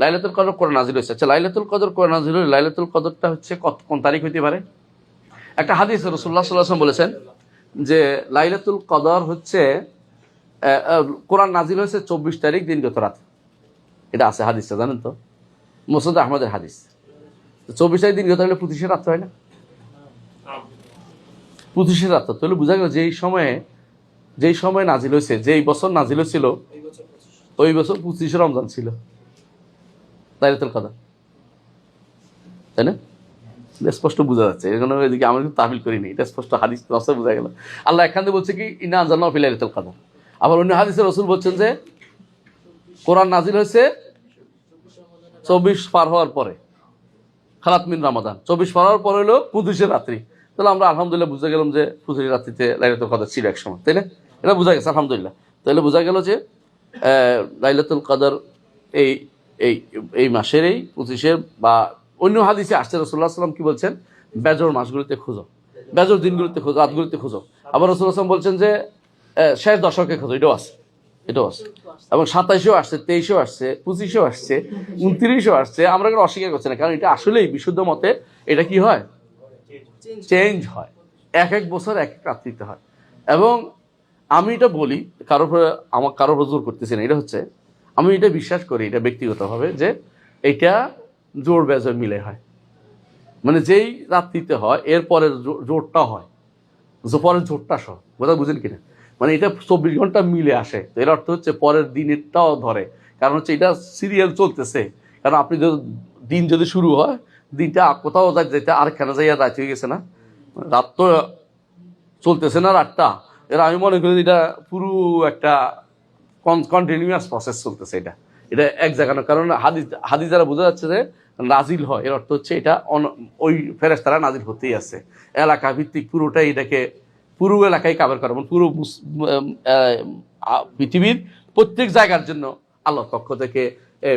লাইলাতুল কদর কোরআন নাজিল হয়েছে। আচ্ছা, লাইলাতুল কদর কোরআন নাজিল হলে লাইলাতুল কদরটা হচ্ছে কোন তারিখ হইতে পারে? একটা হাদিস রাসূলুল্লাহ সাল্লাল্লাহু আলাইহি ওয়াসাল্লাম বলেছেন যে লাইলাতুল কদর হচ্ছে কোরআন নাজিল হয়েছে 24 তারিখ দিনগত রাত। এটা আছে হাদিসটা, জানেন তো, মুসনাদ আহমদের হাদিস। 24 তারিখ দিনগত হলে 25 রাত হয় না? 25 রাত তাহলে বোঝা গেল যেই সময় নাজিল হয়েছে, যেই বছর নাজিল হয়েছিল ওই বছর 25 রমজান ছিল লাইলাতুল কদর, তাই না? স্পষ্ট বোঝা যাচ্ছে। এখানে এদিকে আমরা কিন্তু তাহবিল করিনি, এটা স্পষ্ট হাদিস নসে বোঝা গেল। আল্লাহ এখানে বলছে কি ইন্না আনজালনাহু ফি লাইলাতুল কদর। আবার অন্য হাদিসে রাসূল বলছেন যে কোরআন নাজিল হয়েছে 24 পার হওয়ার পরে, খালাত মিন রমাদান, 24 পার হওয়ার পরে হলো 25 রাত্রি। তাহলে আমরা আলহামদুলিল্লাহ বুঝে গেলাম যে 25 রাত্রিতে লাইলাতুল কদর ছিল এক সময়, তাই না? এটা বোঝা গেছে আলহামদুলিল্লাহ। তাহলে বোঝা গেল যে লাইলাতুল কদর এই এই এই মাসের এই 25 বা অন্য হাদিসে আসছে রাসূলুল্লাহ সাল্লাল্লাহু আলাইহি ওয়াসাল্লাম কি বলছেন, বেজর মাসগুলিতে খোঁজো, বেজর দিনগুলিতে খোঁজো, রাতগুলিতে খোঁজো। আবার রাসূলুল্লাহ সাল্লাল্লাহু আলাইহি ওয়াসাল্লাম বলছেন যে শেষ দশকে খোঁজো, এটাও আছে, এটাও আছে। এবং 27-এও আসছে, 23-এও আসছে, 25-এও আসছে, 29-এও আসছে। আমরা কেন অস্বীকার করছি না, কারণ এটা আসলেই বিশুদ্ধ মতে এটা কি হয়, চেঞ্জ হয়, এক এক বছর এক এক রাত্রিতে হয়। এবং আমি এটা বলি, কারোর উপর জোর করতেছি না, এটা হচ্ছে আমি এটা বিশ্বাস করি, এটা ব্যক্তিগতভাবে, যে এটা জোর বেজর মিলে হয়। মানে যেই রাত্রিতে হয় এর পরের জোরটা হয়, পরের জোরটা সহ, কথা বুঝেন কিনা? মানে এটা 24 ঘন্টা মিলে আসে, তো এর অর্থ হচ্ছে পরের দিনেরটাও ধরে, কারণ হচ্ছে এটা সিরিয়াল চলতেছে। কারণ আপনি দিন যদি শুরু হয়, দিনটা কোথাও যাইতে আরেকখানে যাইয়া রাত হয়ে গেছে না, রাত তো চলতেছে না, রাতটা। এরা আমি মনে করি এটা পুরো একটা কন্টিনিউয়াস প্রসেস চলতেছে। এটা এক জায়গা না, কারণ হাদিস দ্বারা বোঝা যাচ্ছে যে নাজিল হয়, এর অর্থ হচ্ছে এটা ওই ফেরেশতারা নাজিল হতেই আছে, এলাকা ভিত্তিক পুরোটাই, এটাকে পুরো এলাকায় কাভার করে, পুরো পৃথিবীর প্রত্যেক জায়গার জন্য আল্লাহর পক্ষ থেকে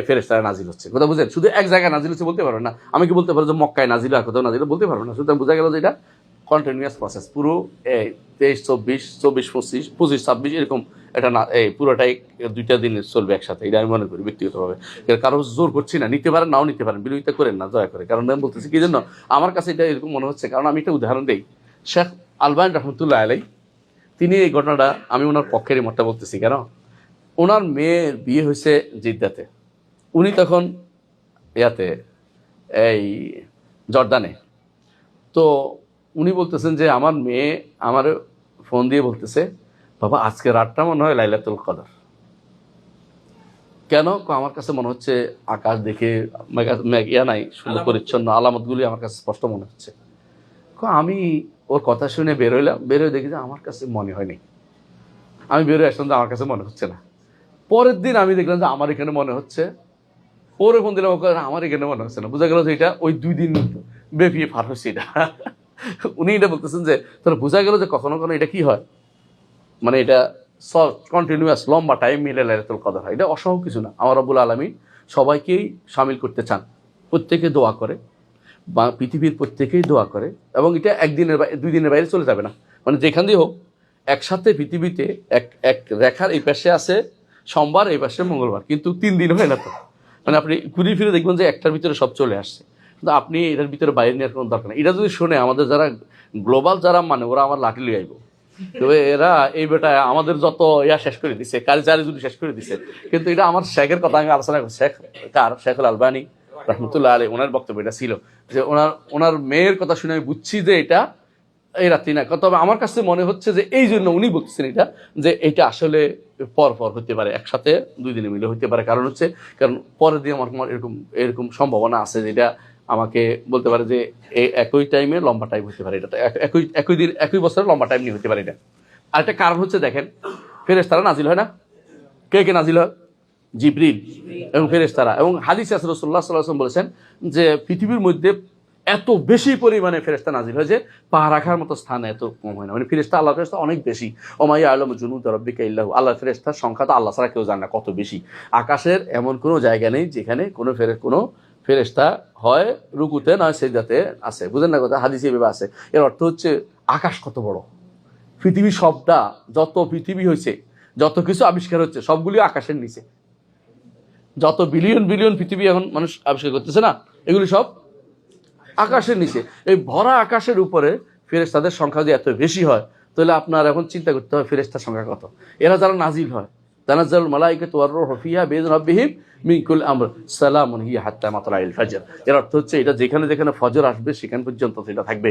ফেরেশতারা নাজিল হচ্ছে। কথা বুঝেন? শুধু এক জায়গায় নাজিল হচ্ছে বলতে পারবেন না। আমি কি বলতে পারবো যে মক্কায় নাজিল আর কোথাও নাজিল, বলতে পারবো না। সুতরাং বোঝা গেল যে এটা কন্টিনিউয়াস প্রসেস, পুরো 23, 24, 24, 25, 25, 26 এরকম এটা না, এই পুরোটাই 2টা দিন চলবে একসাথে, এটা আমি মনে করি ব্যক্তিগতভাবে। কারো জোর করছি না, নিতে পারেন নাও নিতে পারেন, বিরোধিতা করেন না দয়া করে। কারণ আমি বলতেছি কি জন্য আমার কাছে এটা এরকম মনে হচ্ছে, কারণ আমি একটা উদাহরণ দিই। শেখ আলবানী রহমতুল্লাহ আলাই, তিনি এই ঘটনাটা, আমি ওনার পক্ষেরই মতটা বলতেছি, কেন ওনার মেয়ের বিয়ে হয়েছে জিদ্দাতে, উনি তখন ইয়াতে এই জর্দানে। তো উনি বলতেছেন যে আমার মেয়ে আমার ফোন দিয়ে বলতেছে, বাবা আজকে রাতটা মনে হয় লাইলাতুল কদর। কেন? আমার কাছে মনে হচ্ছে আকাশ দেখে ইয়া নাই, সুন্দর পরিচ্ছন্ন আলামতগুলি আমার কাছে স্পষ্ট মনে হচ্ছে। আমি ওর কথা শুনে বেরোলাম, বেরোয় দেখি যে আমার কাছে মনে হয়নি। আমি বেরোয় আসলাম যে আমার কাছে মনে হচ্ছে না। পরের দিন আমি দেখলাম যে আমার এখানে মনে হচ্ছে, ওরে ফোন দিলাম, আমার এখানে মনে হচ্ছে না। বোঝা গেল যে এটা ওই 2 দিন ব্যাপী পার হচ্ছে এটা। উনি এটা বলতেছেন যে তোর বোঝা গেল যে কখনো কখনো এটা কি হয়, মানে এটা কন্টিনিউয়াস লম্বা টাইম মিলে লাইলাতুল কদর হয়। এটা অসম্ভব কিছু না। আমার রব্বুল আলামিন সবাইকেই শামিল করতে চান, প্রত্যেকে দোয়া করে, বা পৃথিবীর প্রত্যেকেই দোয়া করে, এবং এটা 1 দিনের 2 দিনের বাইরে চলে যাবে না। মানে যেখান দিয়ে হোক একসাথে পৃথিবীতে এক রেখার এই পাশে আছে সোমবার, এই পাশে মঙ্গলবার, কিন্তু 3 দিন হয় না তো। মানে আপনি ঘুরে ফিরে দেখবেন যে একটার ভিতরে সব চলে আসছে, কিন্তু আপনি এটার ভিতরে বাইরে নেওয়ার কোনো দরকার নেই। এটা যদি শুনে আমাদের যারা গ্লোবাল যারা মানে, ওরা আমার লাঠি লিয়ে আইব, তবে এরা এই বেটা আমাদের যত শেষ করে দিছে, কালচারে যদি শেষ করে দিছে। কিন্তু এটা আমার শেখের কথা আমি আলোচনা করি, শেখুল আলবানী রহমতুল্লাহ আলাইহি, ওনার বক্তব্য এটা ছিল যে ওনার মেয়ের কথা শুনে আমি বুঝছি যে এটা এই রাত্রি না। তবে আমার কাছে মনে হচ্ছে যে এই জন্য উনি বলতেছেন এটা, যে এটা আসলে পর হতে পারে, একসাথে 2 দিনে মিলে হতে পারে। কারণ পরের দিন আমার এরকম সম্ভাবনা আছে, যেটা আমাকে বলতে পারে যে একই টাইমে লম্বা টাইম হতে পারে। এটা একই দিন একই বছরের লম্বা টাইম নিয়ে হতে পারে এটা। আরেকটা কারণ হচ্ছে দেখেন, ফেরেশতারা নাজিল হয় না? কে নাজিল হয়? জিবরিল এবং ফেরেশতারা। এবং হাদিসে রাসূলুল্লাহ সাল্লাল্লাহু আলাইহি ওয়াসাল্লাম বলেছেন যে পৃথিবীর মধ্যে এত বেশি পরিমাণে ফেরেশতা নাজিল হয় যে পা রাখার মতো স্থান এত কম হয় না। মানে ফেরেশতা, আল্লাহর ফেরেশতা অনেক বেশি। ওমা ইয়ালামু জুনুদা রাব্বিকা ইল্লা হু, আল্লাহর ফেরেশতার সংখ্যা তো আল্লাহ ছাড়া কেউ জানে না কত বেশি। আকাশের এমন কোনো জায়গা নেই যেখানে কোনো ফেরেশতা হয় রুকুতে নয় সিজদাতে আছে। বুঝেন না কথা? হাদিসে এভাবে আছে। এর অর্থ হচ্ছে আকাশ কত বড়, পৃথিবী সবটা, যত পৃথিবী হয়েছে, যত কিছু আবিষ্কার হচ্ছে, সবগুলি আকাশের নিচে। যত বিলিয়ন বিলিয়ন পৃথিবী এখন মানুষ আবিষ্কার করতেছে না, এগুলি সব আকাশের নিচে। এই ভরা আকাশের উপরে ফেরেশতাদের সংখ্যা যদি এত বেশি হয়, তাহলে আপনার এখন চিন্তা করতে হবে ফেরেশতার সংখ্যা কত। এরা যারা নাজিল হয়, তানাজ্জালুল মালাইকাতু ওয়ার রূহু ফিহা বিইذনি রাব্বিহিম মিন কুল্লি আমর সালামুন হিয়া হাত্তা মাতলাইল ফাজর। এর অর্থ হচ্ছে এটা যেখানে যেখানে ফজর আসবে সেখান পর্যন্ত সেটা থাকবে।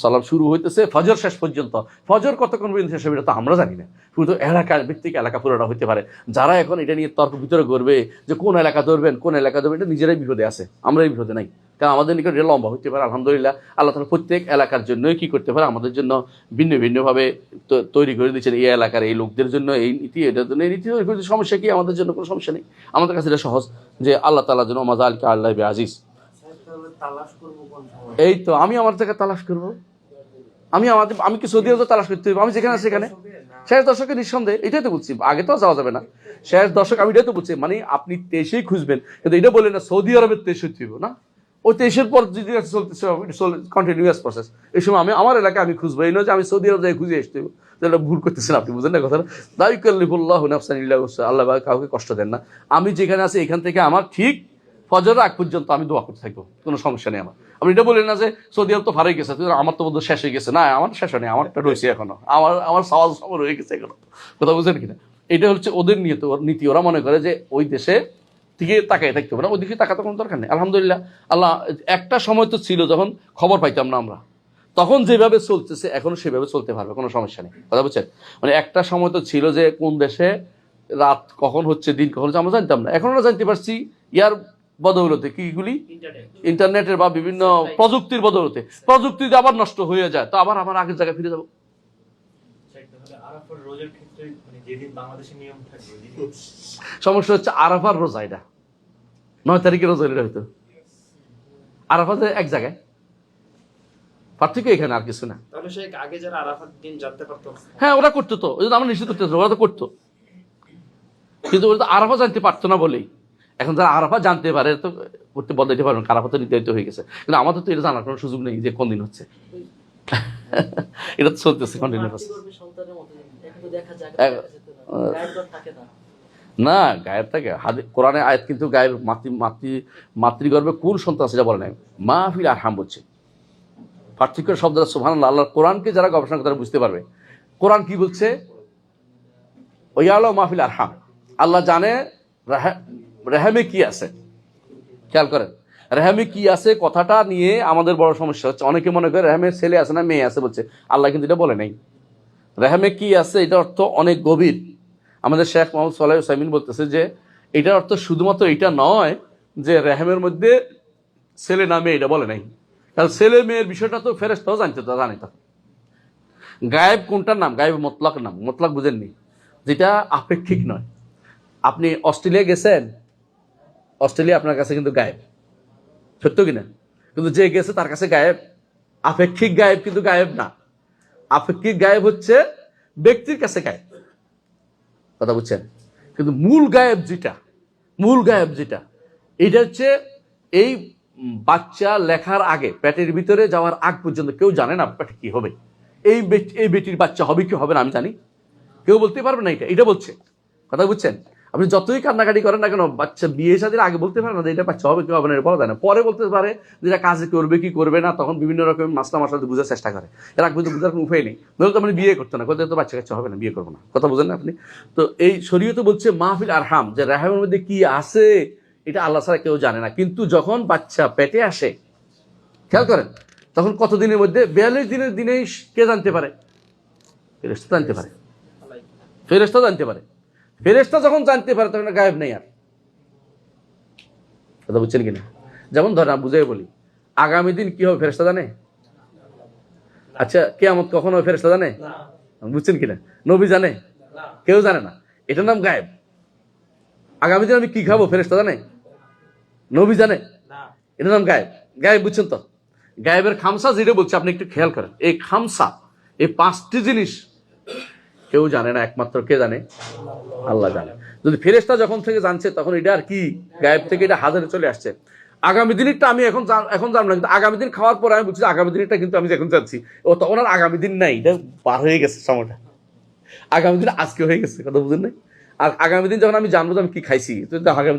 সালাম শুরু হইতেছে ফজর শেষ পর্যন্ত। ফজর কতক্ষণ পর্যন্ত শেষ হবে এটা তো আমরা জানি না, শুধু এলাকা ভিত্তিক এলাকা পুরোটা হইতে পারে। যারা এখন এটা নিয়ে তর্ক ভিতরে করবে যে কোন এলাকা ধরবেন কোন এলাকা ধরবেন, এটা নিজেরাই বিপদে আছে, আমরাই বিপদে নাই। কারণ আমাদের নিকট এটা লম্বা হইতে পারে। আলহামদুলিল্লাহ আল্লাহ তাআলা প্রত্যেক এলাকার জন্যই কি করতে পারে, আমাদের জন্য ভিন্ন ভিন্নভাবে তৈরি করে দিয়েছেন। এই এলাকার এই লোকদের জন্য এই নীতি, এটার জন্য এই নীতি। সমস্যা কি? আমাদের জন্য কোনো সমস্যা নেই, আমাদের কাছে এটা সহজ যে আল্লাহ তাআলার জন্য মাজা আল আল্লাহ আজিজ। এই তো আমি আমার থেকে তালাশ করবো, আমি কি সৌদি আরবে তালাশ করতে হবে? আমি যেখানে আছি সেখানে শেষ দশকে নিঃসন্দেহে এটাই তো বুঝছি, আগে তো যাওয়া যাবে না। শেষ দশক আমি এটাই তো বুঝছি, মানে আপনি 23-এই খুঁজবেন, কিন্তু এটা বললেন না সৌদি আরবের 23 হইতে হবে না, ওই 23-এর পর যদি চলতেছে কন্টিনিউয়াস প্রসেস। এই সময় আমি আমার এলাকায় আমি খুঁজবো, এই নয় যে আমি সৌদি আরব যাই খুঁজে আসতে হবে। তাহলে ভুল করতেছেন আপনি, বুঝেন না কথাটা? লা ইউকাল্লিফুল্লাহু নাফসান ইল্লা উসআহা, আল্লাহ কাউকে কষ্ট দেন না। আমি যেখানে আছি এখান থেকে আমার ঠিক ফজরের আগ পর্যন্ত আমি দোয়া করতে থাকবো, কোনো সমস্যা নেই আমার। আপনি এটা বললেন না যে সৌদি আরব তো ফারাই গেছে, আমার তো বোধ শেষ হয়ে গেছে। না, আমার শেষ হয় নাই, আমারটা রয়েছে এখনো, আমার সওয়াল সবর হয়ে গেছে এখনো। কথা বুঝেন কিনা? এটা হচ্ছে ওদের নীতি। ওরা মনে করে যে ওই দেশে দিকে তাকাই থাকতে হবে না, ওই দিকে তাকাতে কোনো দরকার নেই। আলহামদুলিল্লাহ আল্লাহ, একটা সময় তো ছিল যখন খবর পাইতাম না আমরা, তখন যেভাবে চলতেছে এখনো সেভাবে চলতে পারবে, কোনো সমস্যা নেই। কথা বুঝছেন? মানে একটা সময় তো ছিল যে কোন দেশে রাত কখন হচ্ছে দিন কখন হচ্ছে আমরা জানতাম না, এখন আমরা জানতে পারছি ইয়ার বদৌলতে। কিগুলি? ইন্টারনেটের বা বিভিন্ন প্রযুক্তির বদৌলতে। প্রযুক্তি যদি আবার নষ্ট হয়ে যায় তো আবার আগের জায়গায় ফিরে যাবো। সমস্যা হচ্ছে আরাফার রোজা, এটা 9 তারিখের রোজা, এটা হয়তো আরাফাতে এক জায়গায়, পার্থক্য এখানে আর কিছু না। হ্যাঁ, ওরা করতো তো, ওই আমরা নিশ্চিত করতে, ওরা তো করতো, কিন্তু ওরা তো আরাফা জানতে পারতো না বলেই। এখন যারা আরাফা জানতে পারে তো করতে বদলাইতে পারবেন, আরাফা তো নির্ধারিত হয়ে গেছে। কিন্তু আমাদের তো এটা জানার কোনো সুযোগ নেই যে কোন দিন হচ্ছে। এটা তো চলতেছে কন্টিনিউয়াস। না, গায়েব থাকে কোরআনে আয়াত, কিন্তু গায়েব মাতৃগর্ভে কোন সন্তান সেটা বলে নাই, মাহফিল আরহাম বলছে। পার্থক্য শব্দ সুবহানাল্লাহ। আল্লাহ কোরআনকে যারা গবেষণা করে তারা বুঝতে পারবে কোরআন কি বলছে। ওয়াইয়ালামু মাহফিল আরহাম, আল্লাহ জানে রেহেমে কি আছে। খেয়াল করেন, রেহেমে কি আছে কথাটা নিয়ে আমাদের বড় সমস্যা হচ্ছে। অনেকে মনে করে রেহেমের ছেলে আছে না মেয়ে আছে বলছে, আল্লাহ কিন্তু এটা বলে নাই। রেহেমে কি আছে এটা অর্থ অনেক গভীর। আমাদের শেখ মোহাম্মদ সালেহ উসাইমিন বলতেছে যে এটার অর্থ শুধুমাত্র এটা নয় যে রেহেমের মধ্যে ছেলে না মেয়ে, এটা বলে নাই। কারণ ছেলে মেয়ের বিষয়টা তো ফেরেশতাও জানে তো। গায়েব কোনটার নাম? গায়েব মতলাক নাম। মতলাক বুঝেননি? যেটা আপেক্ষিক নয়। আপনি অস্ট্রেলিয়া গেছেন, অস্ট্রেলিয়া আপনার কাছে কিন্তু গায়েব, সত্য কিনা? কিন্তু যে গেছে তার কাছে গায়েব। আপেক্ষিক গায়েব কিন্তু গায়েব না। আপেক্ষিক গায়েব হচ্ছে ব্যক্তির কাছে গায়েব, কথা বুঝছেন? কিন্তু মূল গায়েব যেটা এটা হচ্ছে এই বাচ্চা লেখার আগে, পেটের ভিতরে যাওয়ার আগ পর্যন্ত কেউ জানে না পেটে কি হবে। এই বেটির বাচ্চা হবে কি হবে না আমি জানি, কেউ বলতে পারবে না। এটা বলছে, কথা বুঝছেন? আপনি যতই কান্নাকাটি করেন না কেন, বাচ্চা বিয়ে শাদীর আগে বলতে পারে না যে এটা বাচ্চা হবে কি হবে না, এটা বলা যায় না। পরে বলতে পারে যেটা কাজে করবে কি করবে না, তখন বিভিন্ন রকম মাসলা বোঝার চেষ্টা করে। এর আগে কিন্তু বোঝার কোনো উপায় নেই। নইলে তো আপনি বিয়ে করতো না, কোথায় তো বাচ্চা কাচ্চা হবে না, বিয়ে করবো না, কথা বুঝেন না আপনি? তো এই শরীয়তে বলছে মাহফিল আরহাম, যে রেহেমের মধ্যে কি আছে এটা আল্লাহ ছাড়া কেউ জানে না। কিন্তু যখন বাচ্চা পেটে আসে, খেয়াল করেন, তখন কত দিনের মধ্যে? 42 দিনের দিনেই কে জানতে পারে? ফেরেশতা জানতে পারে। ফেরেশতা যখন জানতে পারে তখন গায়েব নেই আর, কথা বুঝছেন কিনা? যেমন ধরেন বুঝাই বলি, আগামী দিন কি হবে ফেরেশতা জানে? আচ্ছা, কিয়ামত কখন হবে ফেরেশতা জানে? বুঝছেন কিনা? নবী জানে? কেউ জানে না। এটার নাম গায়েব। আগামী দিন আমি কি খাবো ফেরেশতা জানে? নবী জানে? এটার নাম গায়েব। গায়েব বুঝছেন তো? গায়েবের খামসা যেটা বলছে আপনি একটু খেয়াল করেন। এই খামসা, এই 5টি জিনিস কেউ জানে না, একমাত্র কে জানে? আল্লাহ জানে। যদি ফেরেশতা যখন থেকে জানছে তখন এটা আর কি, গায়েব থেকে এটা হাজারে চলে আসছে। আগামী দিনটা আমি এখন জানলাম, কিন্তু আগামী দিন খাওয়ার পর আমি বুঝছি আগামী দিনটা কিন্তু আমি এখন জানছি, ও তখন আর আগামী দিন নাই, এটা পার হয়ে গেছে সময়টা। আগামী দিন আজকে হয়ে গেছে, কথা বুঝেন নাই? আর আগামী দিন যখন আমি জানবো যে আমি কি খাইছি,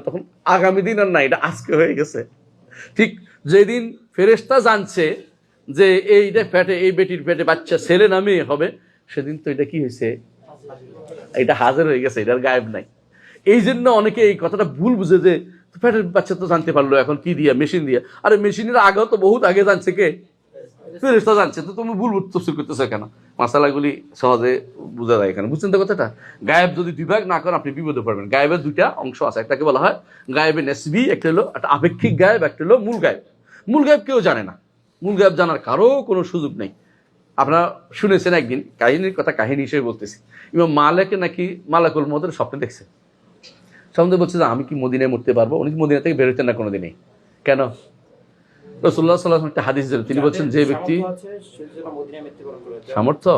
তখন আগামী দিন আর না, এটা আজকে হয়ে গেছে। ঠিক যেদিন ফেরেশতা জানছে যে এইটা পেটে, এই বেটির পেটে বাচ্চা ছেলে না মেয়ে হবে, সেদিন তো এটা কি হয়েছে, এটা হাজির হয়ে গেছে, এটার গায়েব নাই। এই জন্য অনেকে এই কথাটা ভুল বুঝে যে পেটের বাচ্চা তো জানতে পারলো এখন কি দিয়ে, মেশিন দিয়ে। আরে মেশিনের আগেও তো বহুত আগে জানছে কে, ফেরেশতা জানছে। তো তুমি ভুল তফসির করতেছো কেন? মাসালাগুলি সহজে বোঝা যায় এখানে, বুঝছেন তো কথাটা? গায়েব যদি দুই ভাগ না করেন আপনি বিপদে পড়বেন। গায়েবের দুইটা অংশ আছে, একটাকে বলা হয় গায়েবে নেসবি, একটা হলো একটা আপেক্ষিক গায়েব, একটা হলো মূল গায়েব। মূল গায়েব কেউ জানে না, মূল গায়েব জানার কারো কোনো সুযোগ নেই। আপনারা শুনেছেন একদিন, কাহিনীর কথা কাহিনী হিসেবে বলতেছি, ইমাম মালিককে নাকি মালাকুল মউতের স্বপ্নে দেখছে। স্বপ্নে বলছে যে আমি কি মদিনায় মরতে পারবো? উনি মদিনা থেকে বেরোতেন না কোনোদিনই। কেন? রাসূলুল্লাহ সাল্লাল্লাহু আলাইহি ওয়াসাল্লাম একটা হাদিস দিলেন, তিনি বলছেন যে ব্যক্তি সামর্থ্য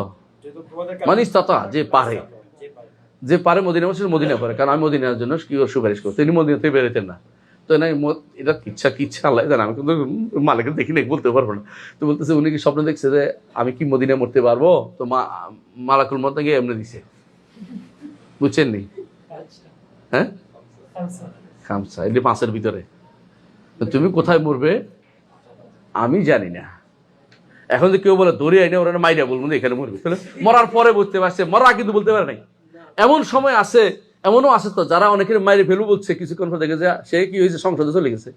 মানে ইস্তাতা, যে পারে, যে পারে মদিনা মসজিদ মদিনা করে। কারণ আমি মদিনার জন্য কি সুপারিশ করছি, তিনি মদিনা থেকে বেরোতেন না। তো না, এটা ইচ্ছা আল্লাহ জানে, আমি কিন্তু মালিকের দেখি না, বলতে পারবো না। তো বলতেছে উনি কি স্বপ্ন দেখছে যে আমি কি মদিনায় মরতে পারবো? তো মালাকুল মউত গিয়ে এমনি দিছে, বুঝছেন নি? হ্যাঁ, খামসা, এটি 5-এর ভিতরে। তুমি কোথায় মরবে আমি জানি না। এখন যে কেউ বলে ধরে আইনে ওরা মাইরা বলবো না এখানে মরবে, তাহলে মরার পরে বুঝতে পারছে, মরা কিন্তু বলতে পারে নাই। এমন সময় আছে, এমনও আছে তো যারা অনেকের মাইরে ফেলু বলছে, কিছুক্ষণ পর দেখে যে সে কি হয়েছে, সংসদে চলে গেছে।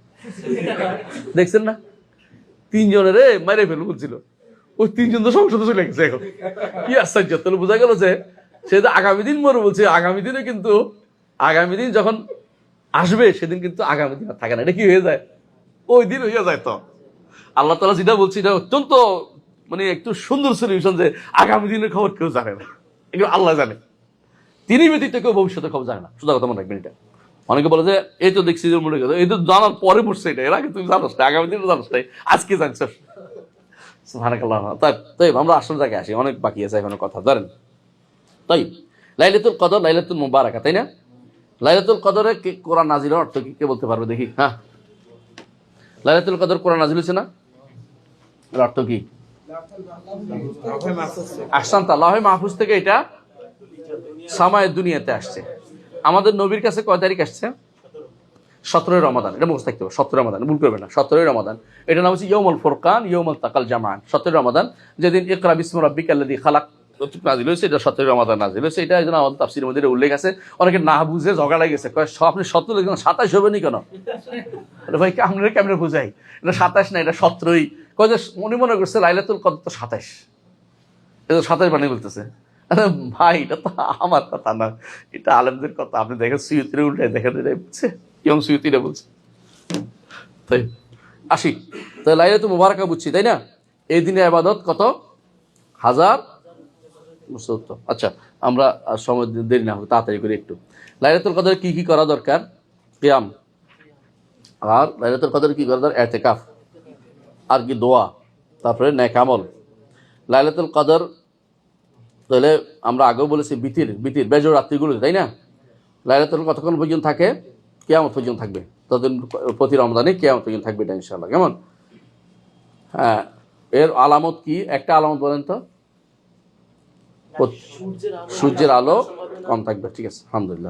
দেখছেন না, 3 জনের মাইরে ফেলু বলছিল, ওই 3 জন তো সংসদে চলে গেছে। এখন কি আশ্চর্য, তাহলে বোঝা গেল যে সে তো আগামী দিন মরবে বলছে। আগামী দিনে কিন্তু আগামী দিন যখন আসবে সেদিন কিন্তু আগামী দিন থাকে না, এটা কি হয়ে যায়, ওই দিন হয়ে যায়। তো আল্লাহ তাআলা যেটা বলছি এটা অত্যন্ত মানে একটু সুন্দর সলিউশন, যে আগামী দিনের খবর কেউ জানে না, এগুলো আল্লাহ জানে। তিনি ব্যতীত কেউ ভবিষ্যতের খবর জানে না। সোজা কথা মনে রাখবেন এটা। অনেকে বলে যে এই তো দেখছি মনে গেছে, এই তো জানার পরে পড়ছে, এটা এর আগে তুমি জানোস না, আগামী দিনে জানোস নাই, আজকে জানছো। সুবহানাল্লাহ। তাই আমরা আসল জায়গায় আসি, অনেক বাকি আছে এখনো কথা, জানেন? তাই লাইলাতুল কদর, লাইলাতুল মুবারাকা, তাই না? লাইলাতুল কদরে কোরআন নাজিলের অর্থ কি কে বলতে পারবে দেখি? হ্যাঁ, লাইলাতুল কদর কোরআন নাজিল হয়েছে না, এর অর্থ কি? আহসানতা, লাহে মাহফুজ থেকে এটা সামায়ে দুনিয়াতে আসছে। আমাদের নবীর কাছে কয় তারিখ আসছে? 17 রমাদান। এটা মুখস্থ থাকতে হবে, 17 রমাদান, ভুল করবে না, 17 রমাদান। এটা নাম হচ্ছে ইয়াউমুল ফুরকান, ইয়াউমুল তাকাল জামান। 17 রমাদান, যেদিন ইকরা বিসমি রাব্বিকাল্লাযী খালাক নাজিল হয়েছে, এটা 17 রমাদান নাজিল হয়েছে। এটা যেন আমাদের তাফসীরের মধ্যে উল্লেখ আছে। অনেকে না বুঝে ঝগড়া লেগেছে, কয় আপনি 17 লিখেন, 27 হবে নি কেন? ভাই আমরা কেমনে বুঝাই, এটা 27 না, এটা 17ই। কয় যে উনি মনে করছে লাইলাতুল কদর তো 27, এটা 27 বানিয়ে বলতেছে। আরে ভাই, এটা তো আমার কথা না, এটা আলেমদের কথা। আপনি দেখেন সুয়ুতিরে উল্টে দেখেন, এটাই বলছে, ইমাম সুয়ুতিরা বলছে। তাই আসি, তো লাইলাতুল মুবারাকা বুঝছি, তাই না? এই দিনের ইবাদত কত? 1070। আচ্ছা, আমরা সময় দেরি না হোক, তাড়াতাড়ি করে একটু। লাইলাতুল কদরে কি কি করা দরকার? কিয়াম। আর লাইলাতুল কদরে কি করা দরকার? ইতিকাফ। আর কি? দোয়া। তারপরে নেক আমল। লাইলাতুল কদর তাহলে আমরা আগেও বলেছি বিতির বেজোড় রাত্রিগুলো, তাই না? লাইলাতুল কতক্ষণ পর্যন্ত থাকে? কিয়ামত পর্যন্ত থাকবে। ততদিন প্রতি রমজানে কিয়ামত পর্যন্ত থাকবে এটা ইনশাআল্লাহ। কেমন? হ্যাঁ, এর আলামত কি? একটা আলামত বলেন তো। সূর্যের আলো কম থাকবে, ঠিক আছে, আলহামদুলিল্লাহ।